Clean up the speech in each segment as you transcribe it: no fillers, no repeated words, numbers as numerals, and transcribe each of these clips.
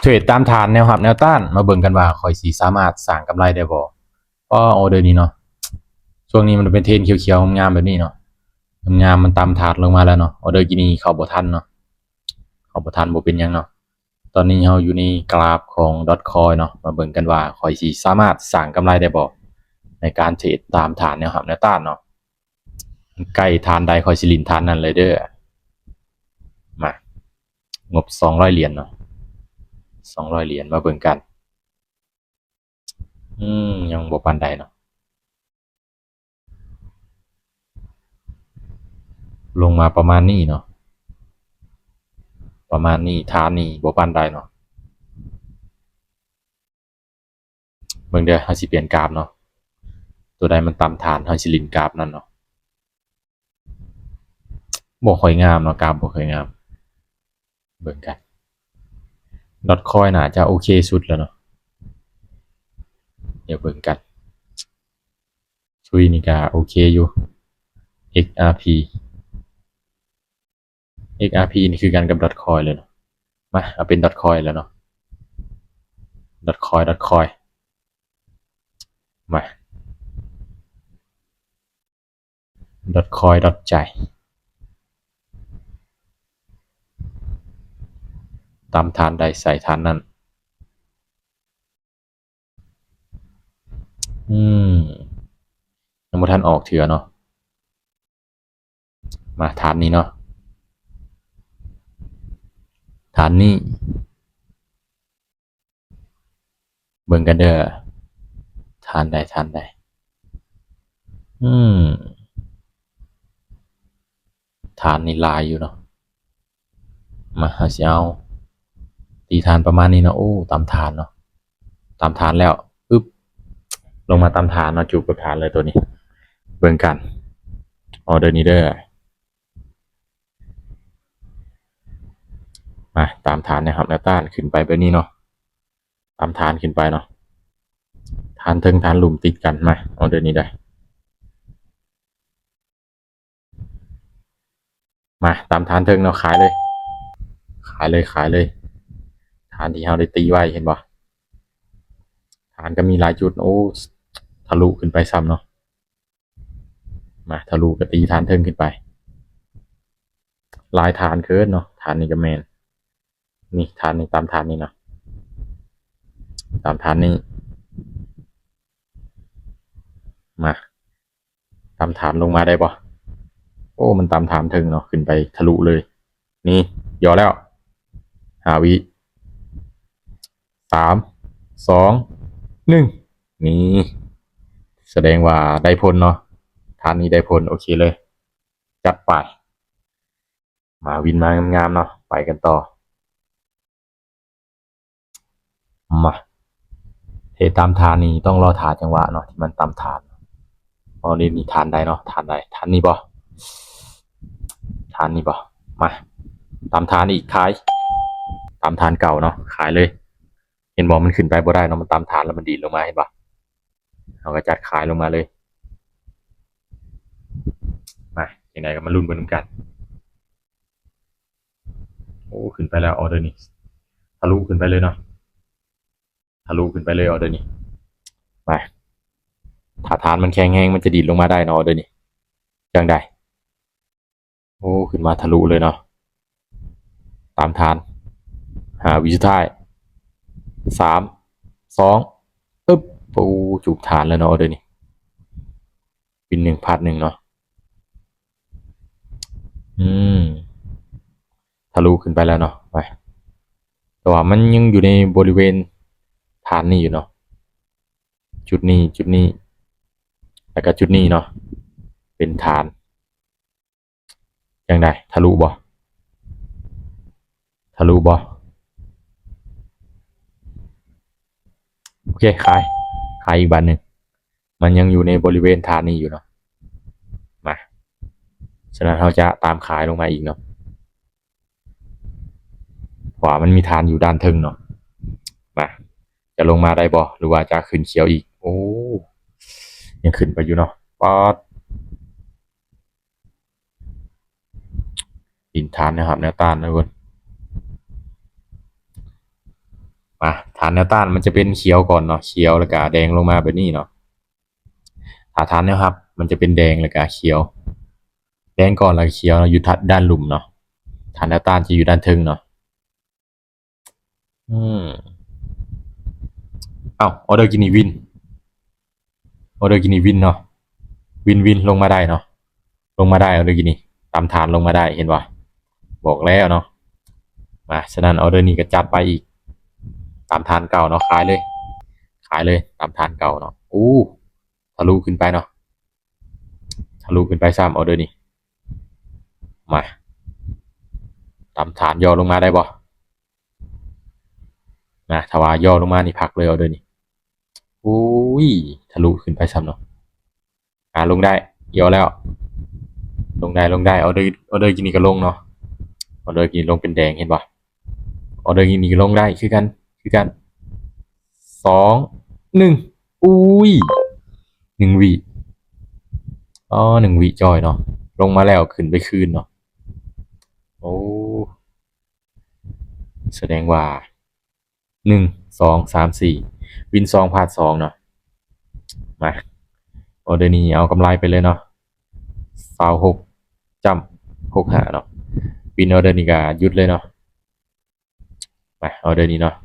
เทรดตามฐานแนวรับแนวต้านมาเบิ่งกันว่าข่อยสิสามารถสร้างกำไรได้บ่เพราะออเดอร์นี้เนาะช่วงนี้มันเป็นเทรนเขียวๆงามๆแบบนี้เนาะงามๆมันตามฐานลงมาแล้วเนาะออเดอร์กินนี้เข้าบ่ทันเนาะเข้าบ่ทันบ่เป็นหยังเนาะตอนนี้เฮาอยู่ในกราฟของ Dotcoin เนาะมาเบิ่งกันว่าข่อยสิสามารถสร้างกำไรได้บ่ในการเทรดตามฐานแนวรับแนวต้านเนาะใกล้ฐานใดข่อยสิลิ้นฐานนั้นเลยเด้อมางบ200เหรียญเนาะ200เหรียญมาเบิ่งกันยังบ่ปานใดเนาะลงมาประมาณนี้เนาะประมาณนี้ฐานนี้บ่ปานใดเนาะเบิ่งเด้อเฮาสิเปลี่ยนกราฟเนาะตัวใดมันต่ำฐานเฮาสิลิ้นกราฟนั้นเนาะบ่ค่อยงามเนาะกราฟบ่ค่อยงามเบิ่งกัน Dotcoin น่าจะโอเคสุดแล้วเนาะเดี๋ยวเบิ่งกันซุยนี่ก็โอเคอยู่ XRP XRP นี่คือกันกับ Dotcoin เลยเนาะมาเอาเป็น Dotcoin แล้วเนาะ Dotcoin มา Dotcoin ดอทใจตามฐานใดใส่ฐานนั้นยังบ่ทันออกเถื่อเนาะมาฐานนี้เนาะฐานนี้เบิ่งกันเด้อฐานใดฐานนี้ลายอยู่เนาะมาเฮาสิเอาตีฐานประมาณนี้เนาะโอ้ตามฐานเนาะตามฐานแล้วปึ๊บลงมาตามฐานเนาะจูบกับฐานเลยตัวนี้เบิ่งกันออเดอร์นี้เด้อมาตามฐานนะครับแนวต้านขึ้นไปแบบนี้เนาะตามฐานขึ้นไปเนาะฐานถึงฐานหลุมติดกันมาออเดอร์นี้ได้มาตามฐานถึงเนาะขายเลยขายเลยฐานที่เราได้ตีไว้เห็นบ่ฐานก็มีหลายจุดโอ้ทะลุขึ้นไปซ้ำเนาะมาทะลุก็ตีฐานถึงขึ้นไปลายฐานเคินเนาะฐานนี้ก็แมนนี่ฐานนี้ตามฐานนี้เนาะตามฐานนี้มาตามฐานลงมาได้บ่โอ้มันตามฐานถึงเนาะขึ้นไปทะลุเลยนี่ย่อแล้ว5 วิ3 2 1นี่แสดงว่าได้ผลเนาะฐานนี้ได้ผลโอเคเลยจัดไปมาวินมางามๆเนาะไปกันต่อมาเทตามฐานนี้ต้องรอฐานจังหวะเนาะที่มันตามฐานอ๋อนี่ฐานใดเนาะฐานใดฐานนี้บ่ฐานนี้บ่มาตามฐานอีกขายตามฐานเก่าเนาะขายเลยเห็นบอกมันขึ้นไปบ่ได้เนาะมันตามฐานแล้วมันดีดลงมาเห็นบ่เราก็จัดขายลงมาเลยมาอย่างไรก็มาลุ้นกันโอ้ขึ้นไปแล้วออเดอร์นี้ทะลุขึ้นไปเลยเนาะทะลุขึ้นไปเลยออเดอร์นี้ไปถ้าฐานมันแข็งแรงมันจะดีดลงมาได้เนาะออเดอร์นี้จังได้โอ้ขึ้นมาทะลุเลยเนาะตามฐานวิสุดท้าย3 2ปึ๊บโอ้จูบฐานแล้วเนาะออเดอร์นี้ปิน1 พาร์ท 1เนาะทะลุขึ้นไปแล้วเนาะไปแต่ว่ามันยังอยู่ในบริเวณฐานนี้อยู่เนาะจุดนี้แล้วก็จุดนี้เนาะเป็นฐานยังไงทะลุบ่โอเคขายอีกบันหนึ่งมันยังอยู่ในบริเวณฐานนี้อยู่เนาะมาฉะนั้นเราจะตามขายลงมาอีกเนาะขวามันมีฐานอยู่ด้านทึงเนาะมาจะลงมาได้บ่หรือว่าจะขึ้นเขียวอีกโอ้ยังขึ้นไปอยู่เนาะป๊อดดินฐานนะครับแนวต้านนะทุกคน านแนวต้านมันจะเป็นเขียวก่อนเนาะเขียวแล้วก็แดงลงมาแบบนี้เนาะถ้าฐานแนวรับมันจะเป็นแดงแล้วก็เขียวแดงก่อนแล้วก็เขียวเนาะอยู่ด้านหลุมเนาะฐานแนวต้านจะอยู่ด้านทึงเนาะอืมออเดอร์กินีวินออเดอร์กินีวินเนาะวินลงมาได้เนาะลงมาได้ออเดอร์กินีตามฐานลงมาได้เห็นป่ะบอกแล้วเนาะมาฉะนั้นออเดอร์นี้ก็จัดไปอีกตามฐานเก่าเนาะขายเลยตามฐานเก่าเนาะอู้ทะลุขึ้นไปเนาะทะลุขึ้นไปซ้ำออเดอร์นี้มาตามฐานย่อลงมาได้บ่นะถ้าว่าย่อลงมานี่พักเลยออเดอร์นี้อุ้ยทะลุขึ้นไปซ้ำเนาะลงได้ย่อแล้วลงได้ออเดอร์กินนี่ก็ลงเนาะออเดอร์กินลงเป็นแดงเห็นป่ะออเดอร์กินนี่ก็ลงได้คือกัน2 1อุ้ย1 วิ1 วิจอยเนาะลงมาแล้วขึ้นไปคืนเนาะโอ้แสดงว่า1 2 3 4วิน2พาร์ท2เนาะมาออเดอร์นี้เอากำไรไปเลยเนาะ26จำ65เนาะวินออเดอร์นี้ก็หยุดเลยเนาะมาออเดอร์นี้เนาะ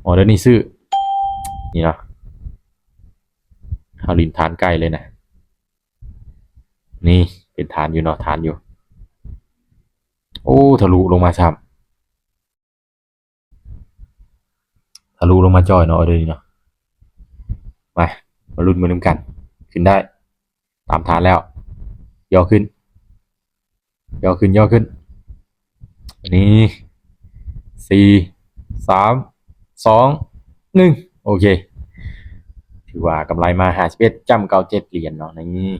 ออเดอร์นี้ซื้อนี่เนาะเอาลินฐานใกล้เลยนะนี่เป็นฐานอยู่เนาะฐานอยู่โอ้ทะลุลงมาซ้ำทะลุลงมาจอยเนาะออเดอร์นี้เนาะมาลุ้นมาลุ้นกันขึ้นได้ตามฐานแล้วย่อขึ้นนี่4 3 2 1โอเคถือว่ากำไรมา51.97 เหรียญเนาะนี่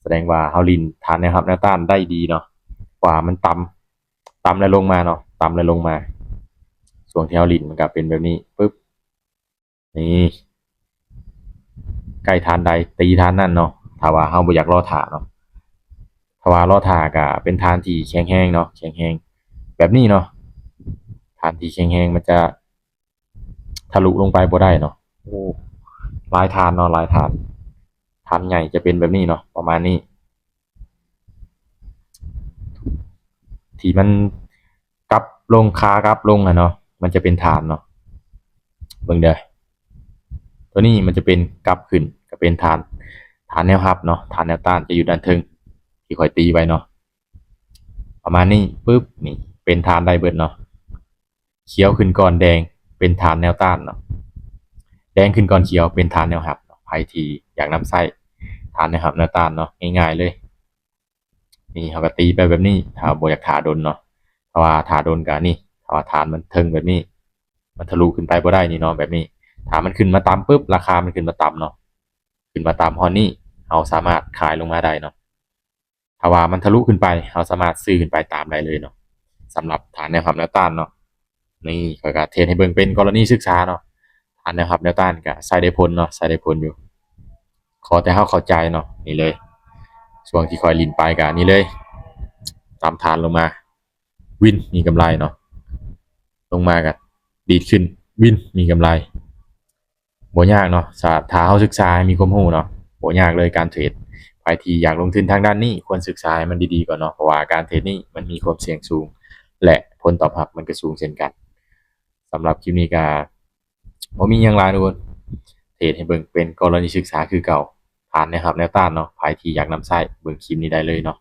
แสดงว่าเฮาลินฐานนะครับแนวต้านได้ดีเนาะกว่ามันต่ำแล้วลงมาเนาะต่ำแล้วลงมาส่วนที่เฮาลินมันก็เป็นแบบนี้ปึ๊บนี่ใกล้ฐานใดตีฐานนั่นเนาะถ้าว่าเฮาบ่อยากรอท่าเนาะถ้าว่ารอท่าก็เป็นฐานที่แข็งแรงเนาะแข็งแรงแบบนี้เนาะฐานที่แข็งแรงมันจะทะลุลงไปบ่ได้เนาะโอ้หลายฐานเนาะหลายฐานฐานใหญ่จะเป็นแบบนี้เนาะประมาณนี้ที่มันกลับลงคากลับลงอะเนาะมันจะเป็นฐานเนาะเบิ่งเด้อตัวนี้มันจะเป็นกลับขึ้นก็เป็นฐานแนวรับเนาะฐานแนวต้านจะอยู่ด้านทึงที่ค่อยตีไว้เนาะประมาณนี้ปึ๊บนี่เป็นฐานได้เบิดเนาะเขียวขึ้นก่อนแดงเป็นฐานแนวต้านเนาะแดงขึ้นก่อนเขียวเป็นฐานแนวรับเนาะไผที่อยากนำไส้ฐานแนวรับแนวต้านเนาะง่ายๆเลยนี่เขาก็ตีไปแบบนี้ถ้าบ่อยากท่าโดนเนาะเพราะว่าท่าโดนก็นี่ถ้าว่าฐานมันทึงแบบนี้มันทะลุขึ้นไปบ่ได้นี่เนาะแบบนี้ถ้ามันขึ้นมาต่ำปึ๊บราคามันขึ้นมาต่ำเนาะขึ้นมาต่ำฮอดนี้เราสามารถขายลงมาได้เนาะถ้าว่ามันทะลุขึ้นไปเราสามารถซื้อขึ้นไปตามได้เลยเนาะสำหรับฐานแนวรับแนวต้านเนาะนี่ข้อยก็เทรดให้เบิ่งเป็นกรณีศึกษาเนาะฐานแนวรับแนวต้านก็ใช้ได้ผลเนาะใช้ได้ผลอยู่ขอแต่เราเข้าใจเนาะนี่เลยช่วงที่ข้อยลิ้นไปก็นี่เลยตามฐานลงมาวินมีกำไรเนาะลงมาก็ดีดขึ้นวินมีกำไรบ่ยากเนาะถ้าเราศึกษาให้มีความรู้เนาะบ่ยากเลยการเทรดใครที่อยากลงทุนทางด้านนี้ควรศึกษาให้มันดีๆก่อนเนาะเพราะว่าการเทรดนี่มันมีความเสี่ยงสูงและผลตอบรับมันก็สูงเช่นกันสำหรับคลิปนี้ก็บ่มีหยังหลายทุกคนเทรดให้เบิ่งเป็นกรณีศึกษาคือเก่าฐานนะครับแนวต้านเนาะใครที่อยากนำไส้เบิ่งคลิปนี้ได้เลยเนาะ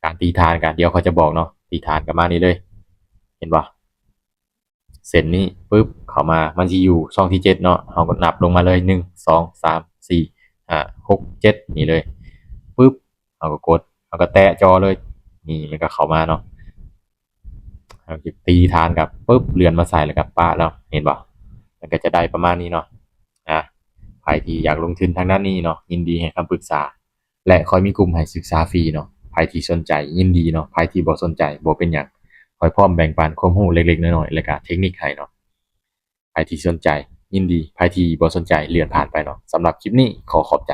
การตีฐานก็เดี๋ยวเขาจะบอกเนาะตีฐานก็มานี่เลยเห็นบ่เส้นนี้ปึ๊บเข้ามามันสิอยู่ช่องที่7เนาะเราก็นับลงมาเลย1 2 3 4 5 6 7นี่เลยปึ๊บเราก็กดเราก็แตะจอเลยนี่มันก็เข้ามาเนาะเราจะตีฐานกับปึ๊บเลื่อนมาใส่แล้วกับป๊ะแล้วเห็นบ่มันก็จะได้ประมาณนี้เนาะใครที่อยากลงทุนทางด้านนี้เนาะยินดีให้คำปรึกษาและคอยมีกลุ่มให้ศึกษาฟรีเนาะใครที่สนใจยินดีเนาะใครที่บ่สนใจบ่เป็นหยังคอยพร้อมแบ่งปันความรู้เล็กๆน้อยๆแล้วก็เทคนิคให้เนาะใครที่สนใจยินดีใครที่บ่สนใจเลื่อนผ่านไปเนาะสำหรับคลิปนี้ขอขอบใจ